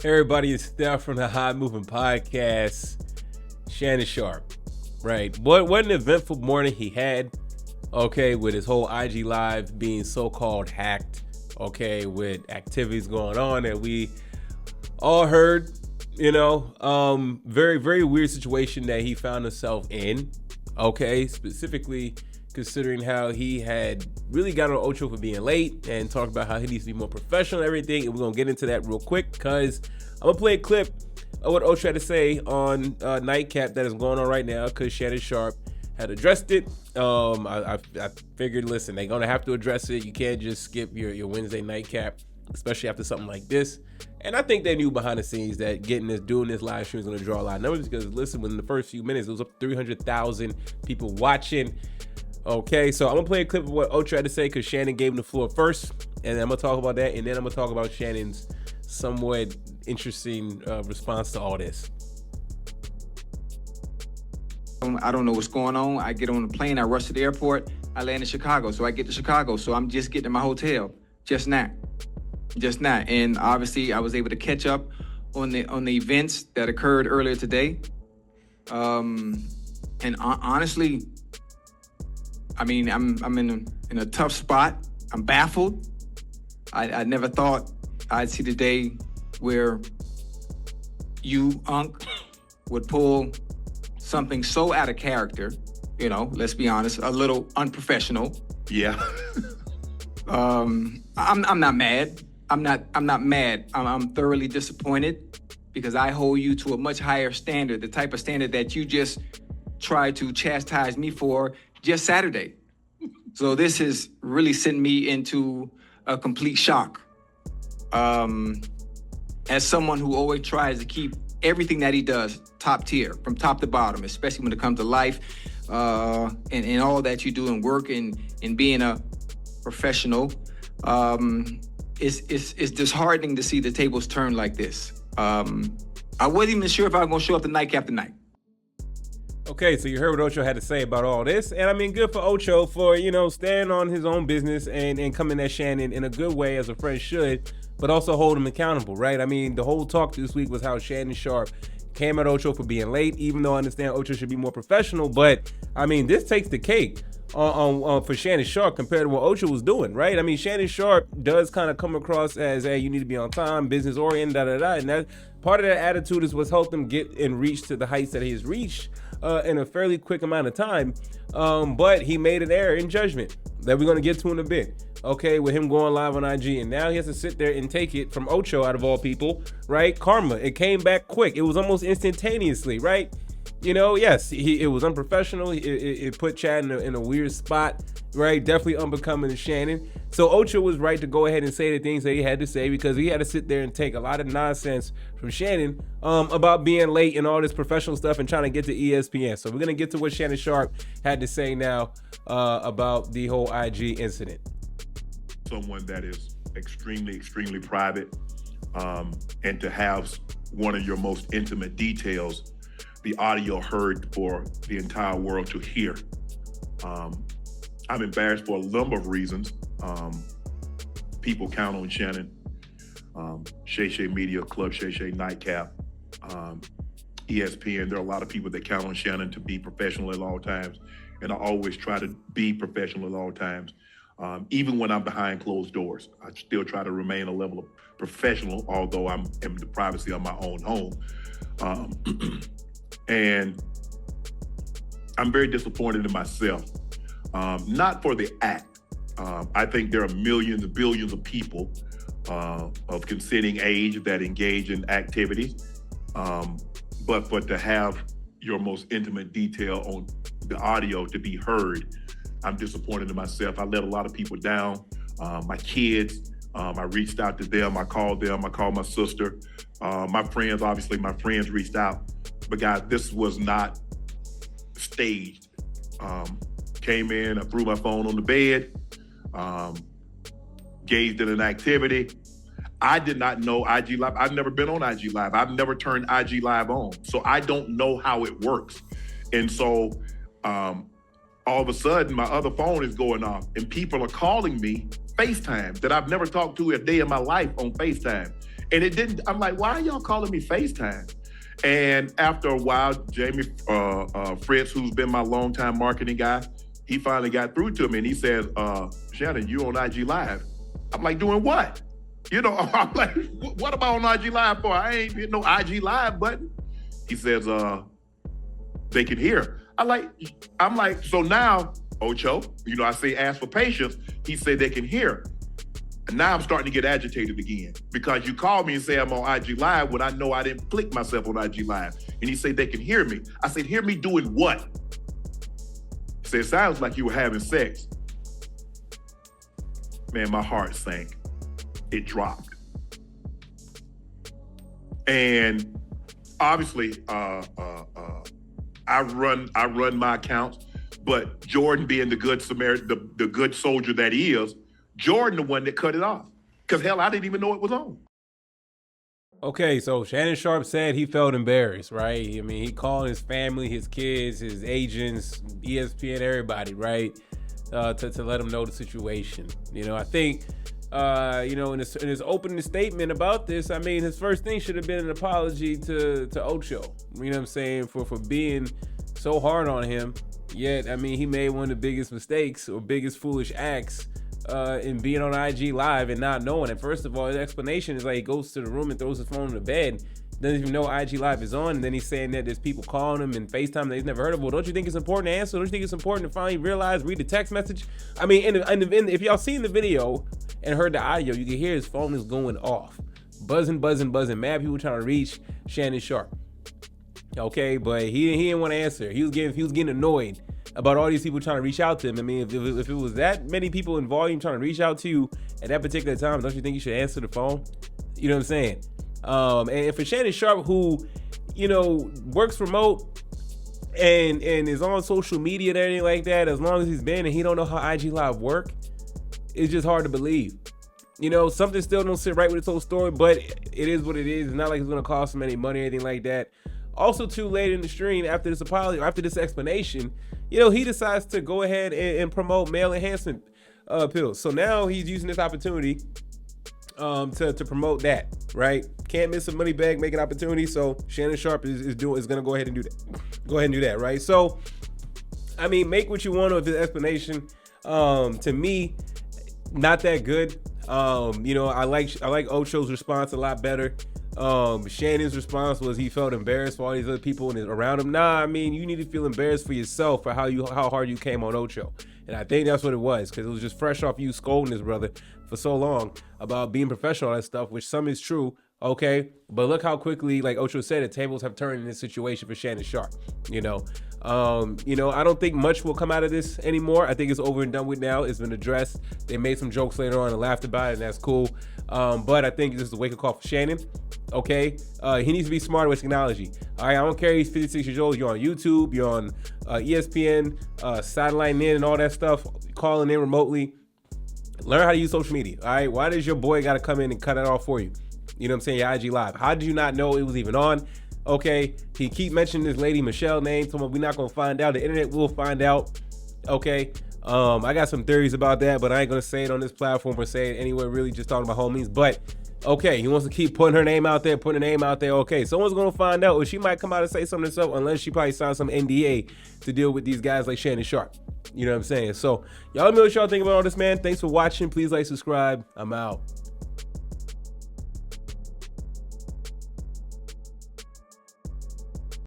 Hey everybody, it's Steph from the High Moving Podcast. Shannon Sharpe, right? What an eventful morning he had, okay, with his whole IG Live being so-called hacked, okay, with activities going on that we all heard, very, very weird situation that he found himself in, okay, specifically considering how he had really got on Ocho for being late and talked about how he needs to be more professional and everything. And we're going to get into that real quick because I'm going to play a clip of what Ocho had to say on Nightcap that is going on right now because Shannon Sharpe had addressed it. I figured, listen, they're going to have to address it. You can't just skip your Wednesday Nightcap, especially after something like this. And I think they knew behind the scenes that doing this live stream is going to draw a lot of numbers because, listen, within the first few minutes, it was up 300,000 people watching. Okay, so I'm going to play a clip of what Ocho had to say because Shannon gave him the floor first, and then I'm going to talk about that, and then I'm going to talk about Shannon's somewhat interesting response to all this. I don't know what's going on. I get on the plane, I rush to the airport, I land in Chicago. So I get to Chicago, so I'm just getting to my hotel. Just now. And obviously I was able to catch up on the events that occurred earlier today. And honestly, I mean, I'm in a tough spot. I'm baffled. I never thought I'd see the day where you, Unc, would pull something so out of character, let's be honest, a little unprofessional. Yeah. I'm not mad. I'm not mad. I'm thoroughly disappointed because I hold you to a much higher standard, the type of standard that you just tried to chastise me for just Saturday. So this has really sent me into a complete shock. As someone who always tries to keep everything that he does top tier, from top to bottom, especially when it comes to life, and all that you do in work and being a professional, it's disheartening to see the tables turn like this. I wasn't even sure if I was gonna show up to Nightcap tonight. Okay, so you heard what Ocho had to say about all this. And I mean, good for Ocho for, staying on his own business and coming at Shannon in a good way as a friend should, but also hold him accountable, right? I mean, the whole talk this week was how Shannon Sharpe came at Ocho for being late, even though I understand Ocho should be more professional. But, I mean, this takes the cake on for Shannon Sharpe compared to what Ocho was doing, right? I mean, Shannon Sharpe does kind of come across as, hey, you need to be on time, business oriented, and that part of that attitude is what's helped him get and reach to the heights that he has reached in a fairly quick amount of time. But he made an error in judgment that we're going to get to in a bit, okay, with him going live on IG. And now he has to sit there and take it from Ocho, out of all people, right? Karma. It came back quick. It was almost instantaneously, right? Yes, it was unprofessional. It put Chad in a weird spot, right? Definitely unbecoming to Shannon. So Ocho was right to go ahead and say the things that he had to say because he had to sit there and take a lot of nonsense from Shannon about being late and all this professional stuff and trying to get to ESPN. So we're going to get to what Shannon Sharpe had to say now about the whole IG incident. Someone that is extremely, extremely private, and to have one of your most intimate details, the audio heard for the entire world to hear. I'm embarrassed for a number of reasons. People count on Shannon, Shay Shay Media, Club Shay Shay, Nightcap, ESPN. There are a lot of people that count on Shannon to be professional at all times, and I always try to be professional at all times. Even when I'm behind closed doors, I still try to remain a level of professional, although I'm in the privacy of my own home. And I'm very disappointed in myself, not for the act. I think there are millions and billions of people of consenting age that engage in activities, but to have your most intimate detail on the audio to be heard, I'm disappointed in myself. I let a lot of people down, my kids. I reached out to them. I called my sister. My friends reached out. But guys, this was not staged. Came in, I threw my phone on the bed, engaged in an activity. I did not know IG Live. I've never been on IG Live. I've never turned IG Live on. So I don't know how it works. And so all of a sudden, my other phone is going off and people are calling me FaceTime that I've never talked to a day in my life on FaceTime. And it didn't, I'm like, why are y'all calling me FaceTime? And after a while, Jamie Fritz, who's been my longtime marketing guy, he finally got through to me and he says, Shannon, you on IG Live? I'm like, doing what? You know, I'm like, what am I on IG Live for? I ain't hit no IG Live button. He says, they can hear. I'm like, so now, Ocho, you know, I say ask for patience. He said they can hear. And now I'm starting to get agitated again because you called me and say I'm on IG Live when I know I didn't click myself on IG Live. And he said they can hear me. I said, hear me doing what? He said, it sounds like you were having sex. Man, my heart sank. It dropped. And obviously, I run my accounts, but Jordan being the good Samaritan, the good soldier that he is, Jordan the one that cut it off. Because hell, I didn't even know it was on. Okay, so Shannon Sharpe said he felt embarrassed, right? I mean, he called his family, his kids, his agents, ESPN, everybody, right? To let them know the situation. You know, I think, you know, in his opening statement about this, I mean, his first thing should have been an apology to Ocho. You know what I'm saying? For being so hard on him. Yet, I mean, he made one of the biggest mistakes or biggest foolish acts in being on IG Live and not knowing it. First of all, his explanation is like he goes to the room and throws his phone in the bed, doesn't even know IG Live is on, and then he's saying that there's people calling him and FaceTime that he's never heard of. Well, don't you think it's important to answer? Don't you think it's important to finally realize, read the text message? I mean, if y'all seen the video and heard the audio, you can hear his phone is going off. Buzzing. Mad people trying to reach Shannon Sharpe. Okay, but he didn't want to answer. He was getting annoyed about all these people trying to reach out to him. I mean, if it was that many people in volume trying to reach out to you at that particular time, don't you think you should answer the phone? You know what I'm saying? And for Shannon Sharpe, who, you know, works remote and is on social media and everything like that, as long as he's been and he don't know how IG Live work, it's just hard to believe. You know, something still don't sit right with his whole story, but it is what it is. It's not like it's going to cost him any money or anything like that. Also, too late in the stream, after this apology, after this explanation, you know, he decides to go ahead and promote male enhancement pills. So now he's using this opportunity to promote that, right? Can't miss a money bag making opportunity. So Shannon Sharpe is going to go ahead and do that. Go ahead and do that, right? So, I mean, make what you want of his explanation. To me, not that good. You know, I like Ocho's response a lot better. Shannon's response was he felt embarrassed for all these other people around him. Nah, I mean, you need to feel embarrassed for yourself for how hard you came on Ocho. And I think that's what it was, because it was just fresh off you scolding his brother for so long about being professional and stuff, which some is true, okay? But look how quickly, like Ocho said, the tables have turned in this situation for Shannon Sharpe, you know? I don't think much will come out of this anymore. I think it's over and done with now. It's been addressed. They made some jokes later on and laughed about it, and that's cool. But I think this is a wake-up call for Shannon. Okay, he needs to be smarter with technology. All right, I don't care. He's 56 years old. You're on YouTube. You're on ESPN, satelliting in and all that stuff, calling in remotely. Learn how to use social media. All right, why does your boy got to come in and cut it off for you? You know what I'm saying? Your IG Live. How did you not know it was even on? Okay, he keep mentioning this lady Michelle name. So we're not gonna find out. The internet will find out. Okay. I got some theories about that, but I ain't gonna say it on this platform or say it anywhere. Really, just talking about homies. But okay, he wants to keep putting her name out there, Okay, someone's gonna find out, or she might come out and say something herself, unless she probably signed some NDA to deal with these guys like Shannon Sharpe. You know what I'm saying? So y'all let me know what y'all think about all this, man. Thanks for watching. Please like, subscribe. I'm out.